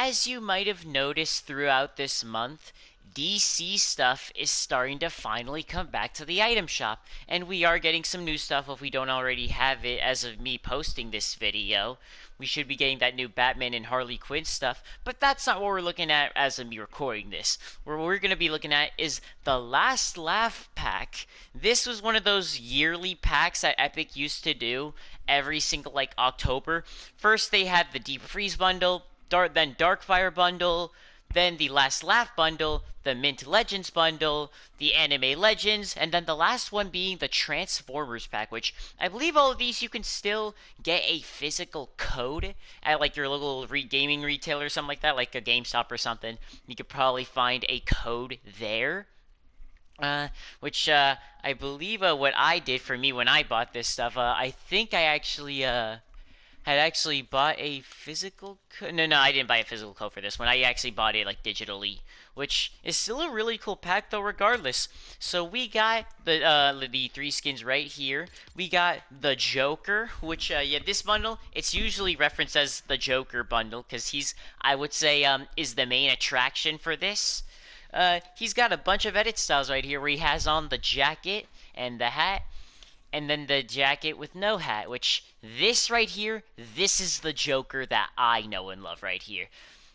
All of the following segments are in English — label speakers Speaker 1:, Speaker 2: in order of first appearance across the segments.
Speaker 1: as you might have noticed throughout this month, DC stuff is starting to finally come back to the item shop, and we are getting some new stuff if we don't already have it as of me posting this video. We should be getting that new Batman and Harley Quinn stuff, but that's not what we're looking at as of me recording this. What we're going to be looking at is the Last Laugh pack. This was one of those yearly packs that Epic used to do every single like October. First they had the Deep Freeze bundle, then Darkfire bundle, then the Last Laugh bundle, the Mint Legends bundle, the Anime Legends, and then the last one being the Transformers pack, which I believe all of these you can still get a physical code at like your local gaming retailer or something like that, like a GameStop or something. You could probably find a code there. Which I believe what I did for me when I bought this stuff, I think I actually had actually bought a physical no, I didn't buy a physical code for this one. I actually bought it like digitally, which is still a really cool pack though regardless. So we got the three skins right here. We got the Joker, which yeah, this bundle it's usually referenced as the Joker bundle because he's, I would say, is the main attraction for this. He's got a bunch of edit styles right here where he has on the jacket and the hat, and then the jacket with no hat, which this right here, this is the Joker that I know and love right here.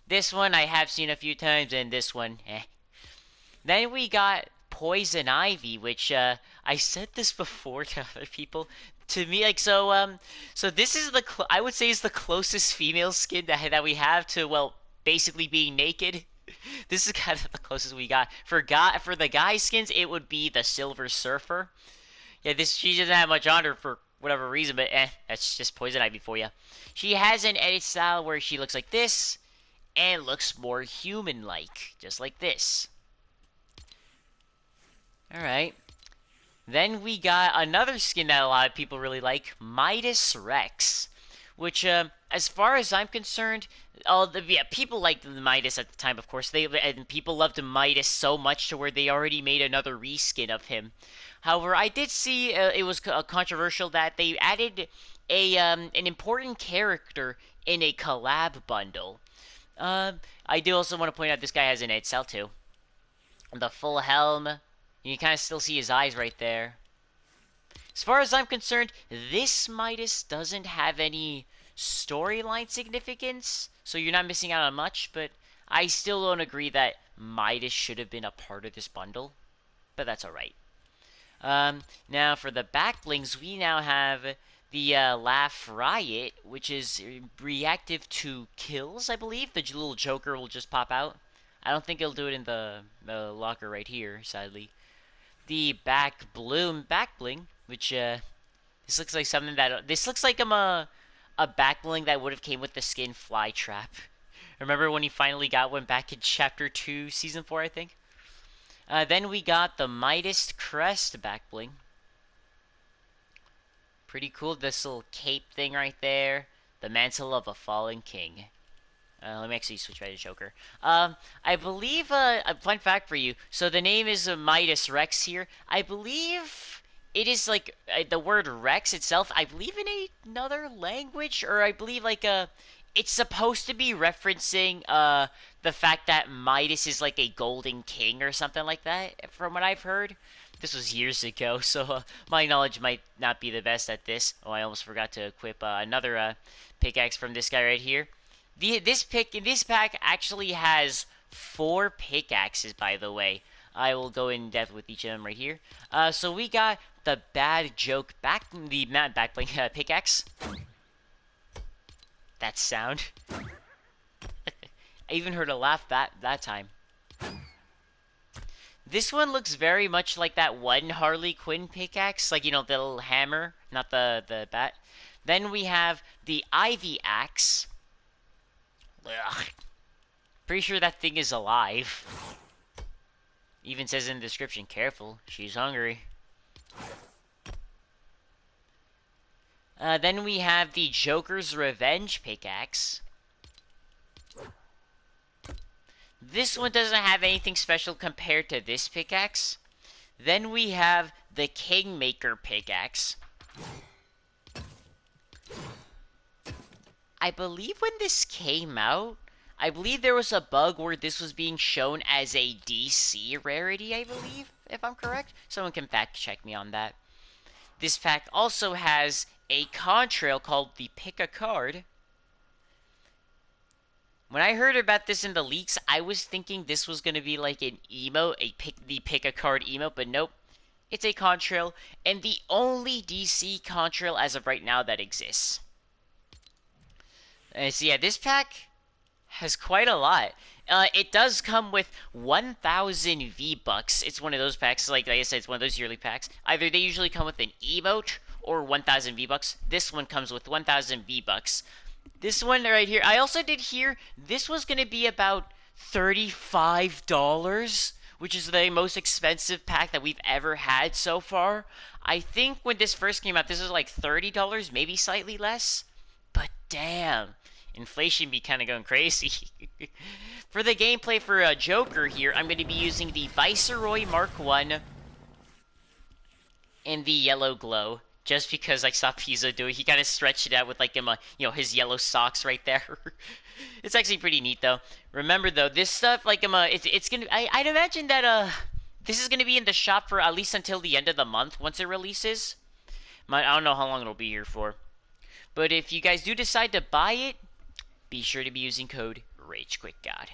Speaker 1: This one I have seen a few times, and this one, eh. Then we got Poison Ivy, which I said this before to other people. To me, like so this is the I would say is the closest female skin that we have to, well, basically being naked. This is kind of the closest we got. For the guy skins, it would be the Silver Surfer. Yeah, she doesn't have much on her for whatever reason, but that's just Poison Ivy for you. She has an edit style where she looks like this, and looks more human-like, just like this. Alright. Then we got another skin that a lot of people really like, Midas Rex. Which, as far as I'm concerned, people liked the Midas at the time, of course. And people loved Midas so much to where they already made another reskin of him. However, I did see it was controversial that they added an important character in a collab bundle. I do also want to point out this guy has an 8 cell too. The full helm. You can kind of still see his eyes right there. As far as I'm concerned, this Midas doesn't have any storyline significance, so you're not missing out on much, but I still don't agree that Midas should have been a part of this bundle, but that's alright. Now for the backblings, we now have the Laugh Riot, which is reactive to kills, I believe. The little Joker will just pop out. I don't think it'll do it in the locker right here, sadly. The Back Bloom backbling, which this looks like something that this looks like a backbling that would have came with the skin Flytrap. Remember when he finally got one back in Chapter 2, Season 4, I think? Then we got the Midas Crest backbling. Pretty cool, this little cape thing right there. The Mantle of a Fallen King. Let me actually switch right to Joker. I believe, a fun fact for you. So the name is Midas Rex here. I believe it is like the word Rex itself. I believe in another language, or I believe like it's supposed to be referencing the fact that Midas is like a golden king or something like that. From what I've heard, this was years ago, so my knowledge might not be the best at this. Oh, I almost forgot to equip another pickaxe from this guy right here. This pack actually has 4 pickaxes, by the way. I will go in depth with each of them right here. So we got the Bad Joke backbling pickaxe. That sound. I even heard a laugh that time. This one looks very much like that one Harley Quinn pickaxe, like, you know, the little hammer, not the bat. Then we have the Ivy axe. Ugh. Pretty sure that thing is alive. Even says in the description, careful, she's hungry. Then we have the Joker's Revenge pickaxe. This one doesn't have anything special compared to this pickaxe. Then we have the Kingmaker pickaxe. I believe when this came out, I believe there was a bug where this was being shown as a DC rarity, I believe, if I'm correct. Someone can fact check me on that. This pack also has a contrail called the Pick a Card. When I heard about this in the leaks, I was thinking this was going to be like an emote, the Pick a Card emote, but nope. It's a contrail, and the only DC contrail as of right now that exists. So yeah, this pack has quite a lot. It does come with 1,000 V-Bucks. It's one of those packs, like I said, it's one of those yearly packs. Either they usually come with an emote or 1,000 V-Bucks. This one comes with 1,000 V-Bucks. This one right here, I also did hear this was going to be about $35, which is the most expensive pack that we've ever had so far. I think when this first came out, this was like $30, maybe slightly less. But damn, inflation be kind of going crazy. For the gameplay for Joker here, I'm going to be using the Viceroy Mark 1 and the Yellow Glow. Just because I saw Pizzo do it, he kind of stretched it out with like his yellow socks right there. It's actually pretty neat though. Remember though, this stuff like it's gonna. I'd imagine that this is gonna be in the shop for at least until the end of the month once it releases. I don't know how long it'll be here for, but if you guys do decide to buy it, be sure to be using code RageQuickGod.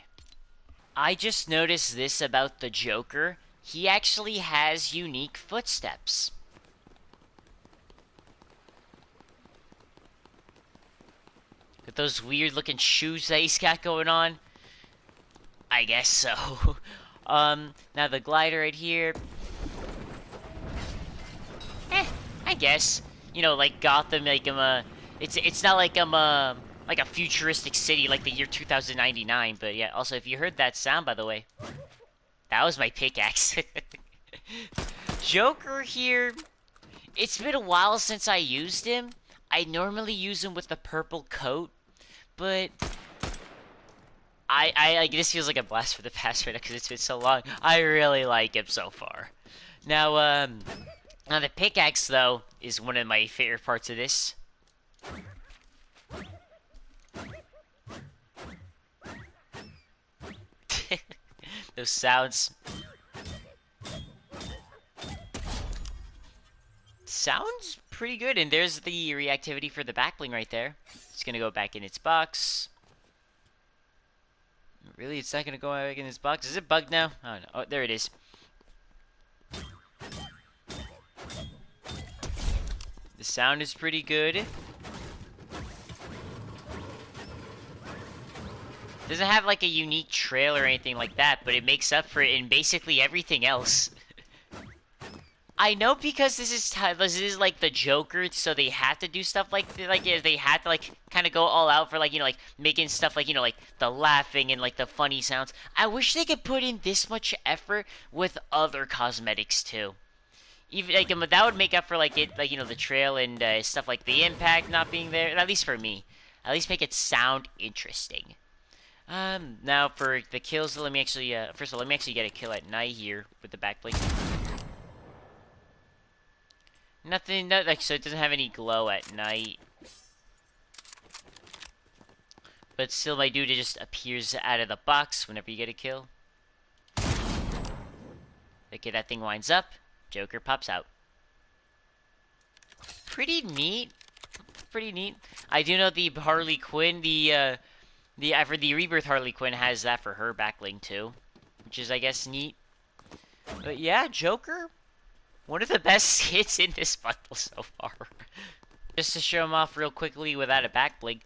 Speaker 1: I just noticed this about the Joker. He actually has unique footsteps. With those weird looking shoes that he's got going on. I guess so. Now the glider right here. I guess. You know, like Gotham, like it's not like like a futuristic city like the year 2099, but yeah, also if you heard that sound, by the way, that was my pickaxe. Joker here, it's been a while since I used him. I normally use him with the purple coat, but I like this feels like a blast for the past right now because it's been so long. I really like him so far. Now now the pickaxe though is one of my favorite parts of this. Those sounds. Sounds pretty good, and there's the reactivity for the backbling right there. It's gonna go back in its box. Really, it's not gonna go back in its box? Is it bugged now? Oh no. Oh, there it is. The sound is pretty good. Doesn't have like a unique trail or anything like that, but it makes up for it in basically everything else. I know because this is like the Joker, so they have to do stuff like they have to like kind of go all out for like like making stuff like like the laughing and like the funny sounds. I wish they could put in this much effort with other cosmetics too. Even like that would make up for like it like the trail and stuff like the impact not being there. At least for me, at least make it sound interesting. Now for the kills, let me actually first of all let me actually get a kill at night here with the backblade. Nothing, like, so it doesn't have any glow at night. But still, my dude just appears out of the box whenever you get a kill. Okay, that thing winds up. Joker pops out. Pretty neat. Pretty neat. I do know the Harley Quinn, for the Rebirth Harley Quinn has that for her backling too. Which is, I guess, neat. But yeah, Joker. One of the best hits in this bundle so far. Just to show him off real quickly without a backblink.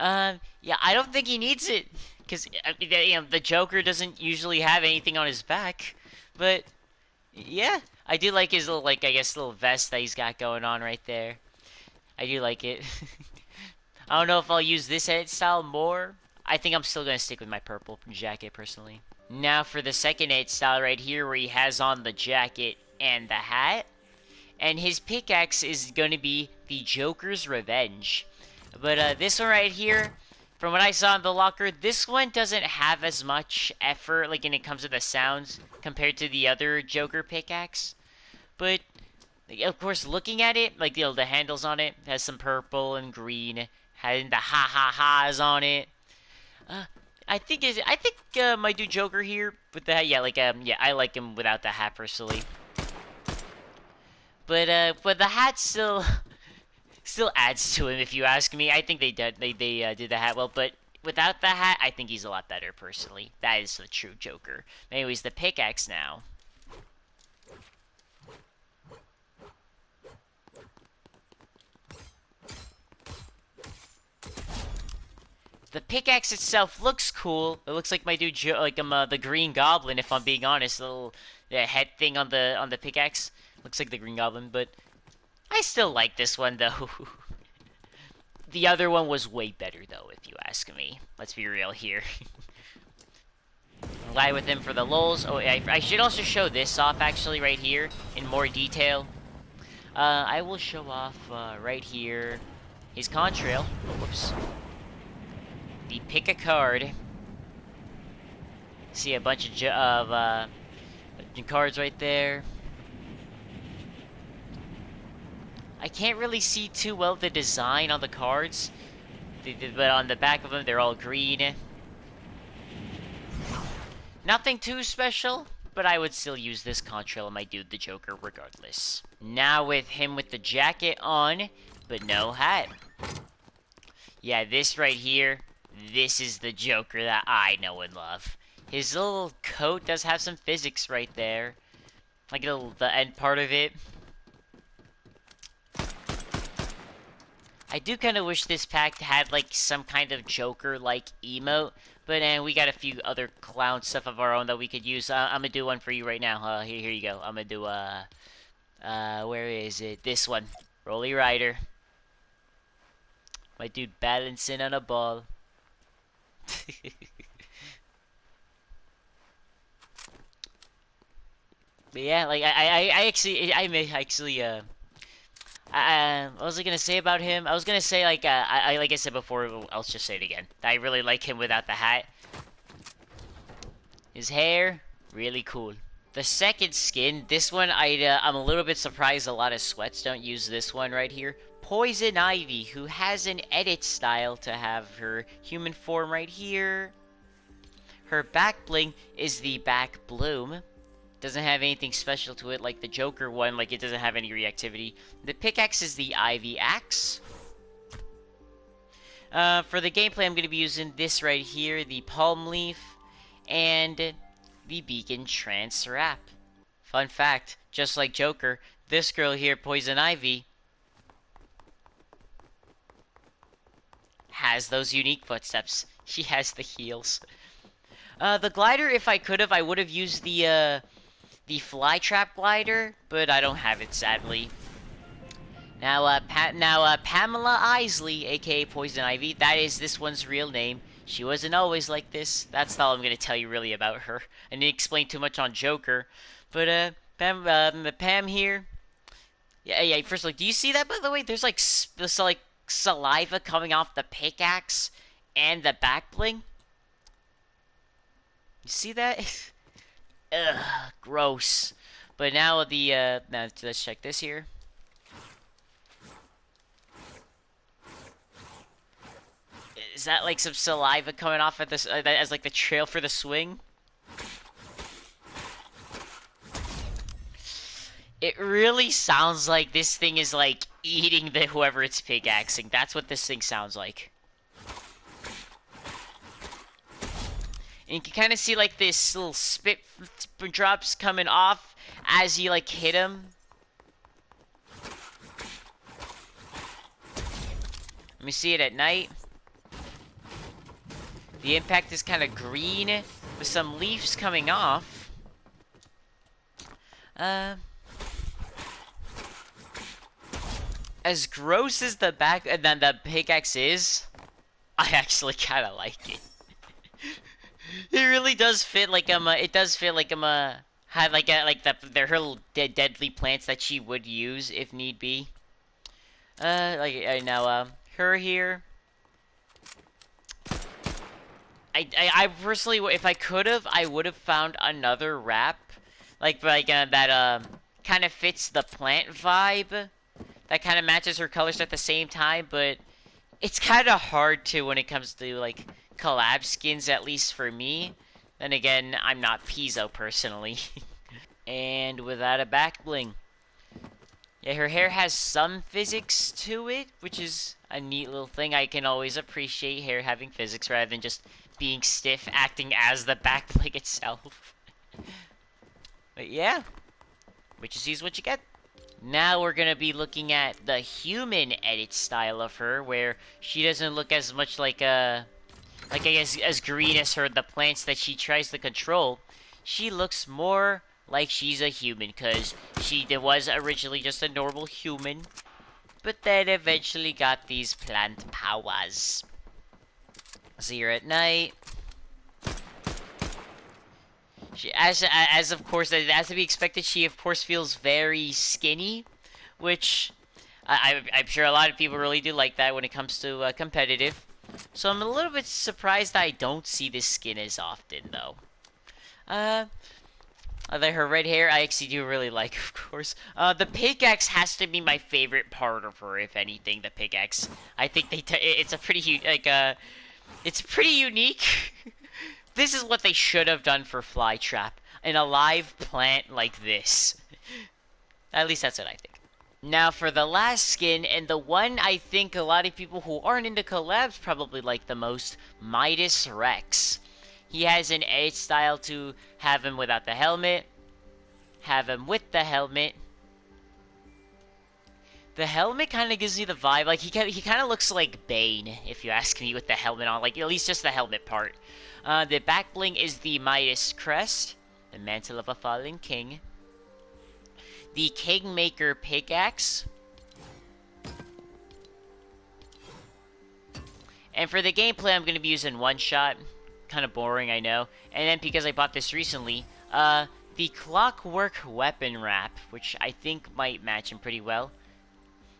Speaker 1: Yeah, I don't think he needs it. Because, the Joker doesn't usually have anything on his back. But, yeah. I do like his little, like, I guess, little vest that he's got going on right there. I do like it. I don't know if I'll use this edit style more. I think I'm still going to stick with my purple jacket, personally. Now for the second edit style right here, where he has on the jacket and the hat. And his pickaxe is going to be the Joker's Revenge. But this one right here, from what I saw in the locker, this one doesn't have as much effort, like when it comes to the sounds, compared to the other Joker pickaxe. But, of course, looking at it, like, the handles on it, has some purple and green, and the ha-ha-ha's on it. I think my dude Joker here with the hat, yeah, I like him without the hat personally. But the hat still adds to him if you ask me. I think they did the hat well, but without the hat, I think he's a lot better personally. That is the true Joker. Anyways, the pickaxe now. The pickaxe itself looks cool. It looks like my dude, like I'm the Green Goblin. If I'm being honest, the little head thing on the pickaxe looks like the Green Goblin. But I still like this one though. The other one was way better though, if you ask me. Let's be real here. Lie with him for the lulz. Oh, I should also show this off actually right here in more detail. I will show off right here his contrail. Oh, whoops. The pick a card. See a bunch of cards right there. I can't really see too well the design on the cards, but on the back of them they're all green. Nothing too special, but I would still use this contrail on my dude the Joker regardless. Now with him with the jacket on, but no hat. Yeah, this right here, this is the Joker that I know and love. His little coat does have some physics right there. Like the end part of it. I do kind of wish this pack had like some kind of Joker-like emote, but we got a few other clown stuff of our own that we could use. I'm gonna do one for you right now. Here you go. I'm gonna do where is it? This one, Rolly Rider. My dude balancing on a ball. But yeah, like what was I gonna say about him? I was gonna say like like I said before. I'll just say it again. I really like him without the hat. His hair, really cool. The second skin, this one I'm a little bit surprised a lot of sweats don't use this one right here. Poison Ivy, who has an edit style to have her human form right here. Her back bling is the back bloom. Doesn't have anything special to it like the Joker one, like it doesn't have any reactivity. The pickaxe is the Ivy Axe. For the gameplay, I'm going to be using this right here, the Palm Leaf, and the Beacon Trance Wrap. Fun fact, just like Joker, this girl here, Poison Ivy, has those unique footsteps. She has the heels. The glider, if I could have, I would have used the Flytrap glider, but I don't have it, sadly. Now, Pamela Isley, aka Poison Ivy, that is this one's real name. She wasn't always like this. That's all I'm gonna tell you really about her. I didn't explain too much on Joker, but Pam here. Yeah. First, like, do you see that? By the way, there's like saliva coming off the pickaxe and the back bling. You see that? Ugh, gross. But now now let's check this here. Is that like some saliva coming off at this as like the trail for the swing? It really sounds like this thing is like eating whoever it's pickaxing. That's what this thing sounds like. And you can kind of see like this little spit drops coming off as you like hit him. Let me see it at night. The impact is kind of green with some leaves coming off. As gross as the back and then the pickaxe is, I actually kind of like it. It really does fit like it does fit like had like her little deadly plants that she would use if need be. Now her here. I personally, if I could have, I would have found another wrap, that kind of fits the plant vibe, that kind of matches her colors at the same time. But it's kind of hard to when it comes to like collab skins, at least for me. Then again, I'm not Pizzo personally. And without a back bling. Yeah, her hair has some physics to it, which is a neat little thing. I can always appreciate hair having physics rather than just being stiff, acting as the back bling itself. But yeah, what you see is what you get. Now we're gonna be looking at the human edit style of her, where she doesn't look as much like I guess as green as the plants that she tries to control. She looks more like she's a human, cause she was originally just a normal human, but then eventually got these plant powers. See her at night. She, as of course, as to be expected, she of course feels very skinny, which I'm sure a lot of people really do like that when it comes to competitive. So I'm a little bit surprised I don't see this skin as often, though. Her red hair, I actually do really like, of course. The pickaxe has to be my favorite part of her, if anything. The pickaxe, I think it's a pretty it's pretty unique. This is what they should have done for Flytrap. An alive plant like this. At least that's what I think. Now for the last skin, and the one I think a lot of people who aren't into collabs probably like the most, Midas Rex. He has an edit style to have him without the helmet, have him with the helmet. The helmet kind of gives me the vibe, like, he kind of looks like Bane, if you ask me, with the helmet on, like, at least just the helmet part. The back bling is the Midas Crest, the Mantle of a Fallen King. The Kingmaker Pickaxe. And for the gameplay, I'm going to be using one shot. Kind of boring, I know. And then because I bought this recently, the Clockwork Weapon Wrap, which I think might match him pretty well.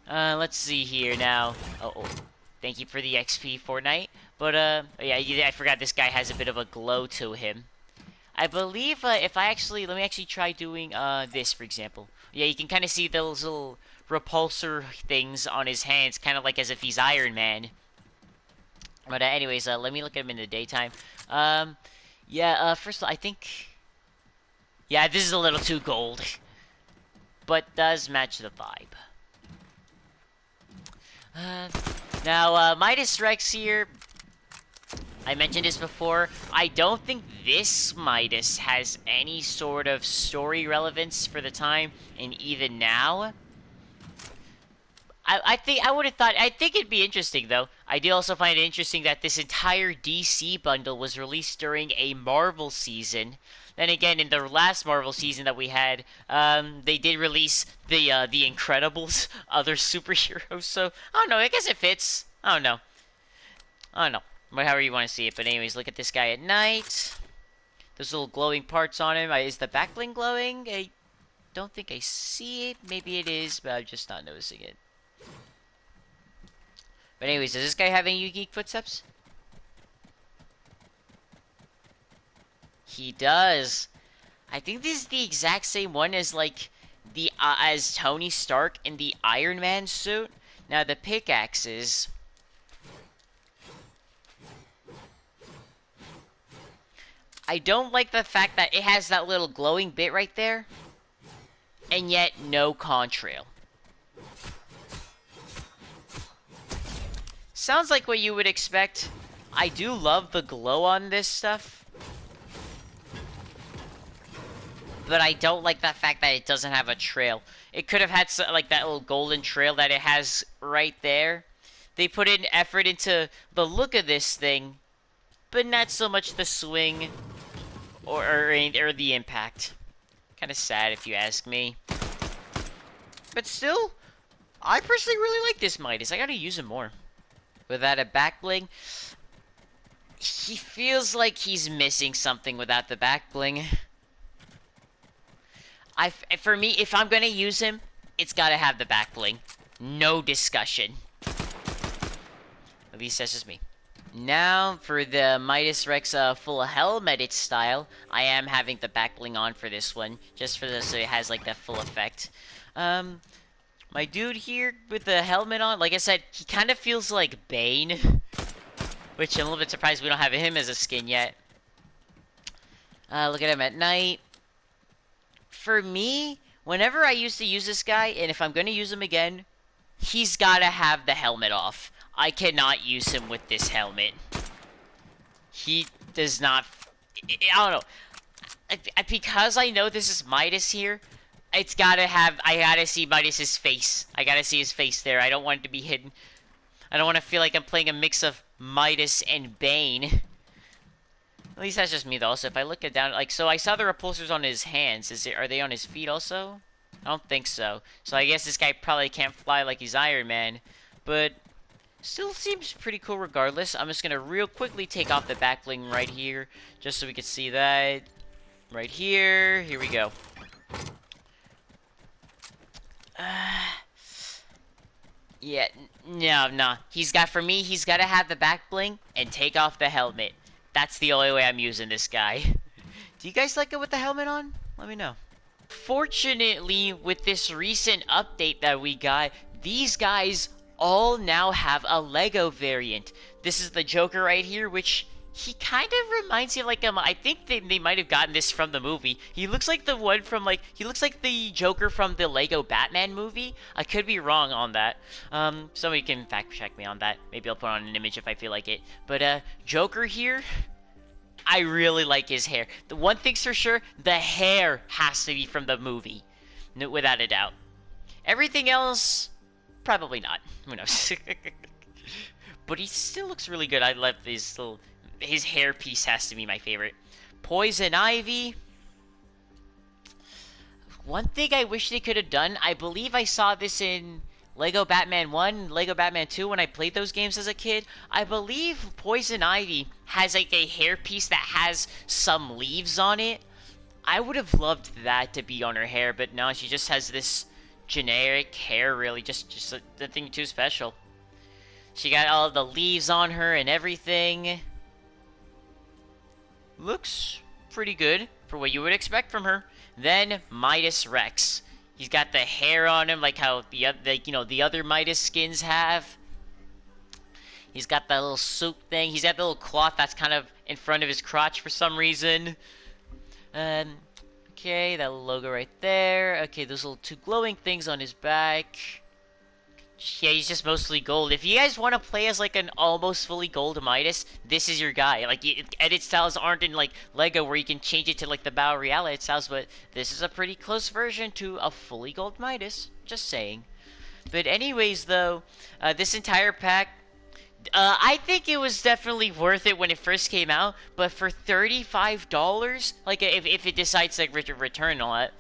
Speaker 1: Let's see here now. Oh, thank you for the XP, Fortnite. But, yeah, I forgot this guy has a bit of a glow to him. I believe, if I actually, let me actually try doing, this, for example. Yeah, you can kind of see those little repulsor things on his hands, kind of like as if he's Iron Man. But, anyways, let me look at him in the daytime. Yeah, first of all, I think... Yeah, this is a little too gold. But does match the vibe. Now, Midas Rex here... I mentioned this before. I don't think this Midas has any sort of story relevance for the time, and even now. I think it'd be interesting, though. I do also find it interesting that this entire DC bundle was released during a Marvel season. Then again, in the last Marvel season that we had, they did release the Incredibles, other superheroes. So I don't know. I guess it fits. I don't know. However you want to see it. But anyways, look at this guy at night. Those little glowing parts on him. Is the back bling glowing? I don't think I see it. Maybe it is, but I'm just not noticing it. But anyways, does this guy have any unique footsteps? He does. I think this is the exact same one as, like, as Tony Stark in the Iron Man suit. Now, the pickaxes... I don't like the fact that it has that little glowing bit right there, and yet no contrail. Sounds like what you would expect. I do love the glow on this stuff, but I don't like the fact that it doesn't have a trail. It could have had like that little golden trail that it has right there. They put in effort into the look of this thing, but not so much the swing or the impact. Kind of sad if you ask me. But still, I personally really like this Midas. I gotta use him more. Without a back bling, he feels like he's missing something without the back bling. For me, if I'm gonna use him, it's gotta have the back bling. No discussion. At least that's just me. Now, for the Midas Rex full helmeted style, I am having the back bling on for this one, just for this, so it has like that full effect. My dude here with the helmet on, like I said, he kind of feels like Bane. which I'm a little bit surprised we don't have him as a skin yet. Look at him at night. For me, whenever I used to use this guy, and if I'm going to use him again, he's got to have the helmet off. I cannot use him with this helmet. He does not... I don't know. Because I know this is Midas here, it's gotta have... I gotta see Midas's face. I gotta see his face there. I don't want it to be hidden. I don't want to feel like I'm playing a mix of Midas and Bane. At least that's just me, though. So if I look it down... Like, so I saw the repulsors on his hands. Are they on his feet also? I don't think so. So I guess this guy probably can't fly like he's Iron Man. But... still seems pretty cool regardless. I'm just gonna real quickly take off the back bling right here, just so we can see that. Right here. Here we go. Yeah, no. For me, he's gotta have the back bling and take off the helmet. That's the only way I'm using this guy. Do you guys like it with the helmet on? Let me know. Fortunately, with this recent update that we got, these guys all now have a Lego variant. This is the Joker right here, which he kind of reminds me of like I think they might have gotten this from the movie. He looks like the one from he looks like the Joker from the Lego Batman movie. I could be wrong on that. Somebody can fact check me on that. Maybe I'll put on an image if I feel like it. But Joker here, I really like his hair. The one thing's for sure, the hair has to be from the movie, without a doubt. Everything else, probably not. Who knows? But he still looks really good. I love his little... His hair piece has to be my favorite. Poison Ivy. One thing I wish they could have done, I believe I saw this in Lego Batman 1, Lego Batman 2 when I played those games as a kid. I believe Poison Ivy has like a hair piece that has some leaves on it. I would have loved that to be on her hair, but no, she just has this generic hair, really. Just nothing too special. She got all the leaves on her and everything. Looks pretty good for what you would expect from her. Then Midas Rex. He's got the hair on him like how the other Midas skins have. He's got that little suit thing. He's got the little cloth that's kind of in front of his crotch for some reason. Okay, that logo right there. Okay, those little two glowing things on his back. Yeah, he's just mostly gold. If you guys want to play as like an almost fully gold Midas, this is your guy. Like, edit styles aren't in like Lego where you can change it to like the Battle Royale edit styles, but this is a pretty close version to a fully gold Midas. Just saying. But anyways, though, this entire pack, I think it was definitely worth it when it first came out, but for $35, like if it decides to like, return and all that,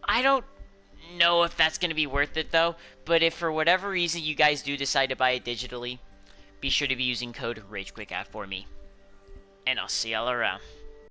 Speaker 1: I don't know if that's going to be worth it though. But if for whatever reason you guys do decide to buy it digitally, be sure to be using code RageQuickApp for me. And I'll see y'all around.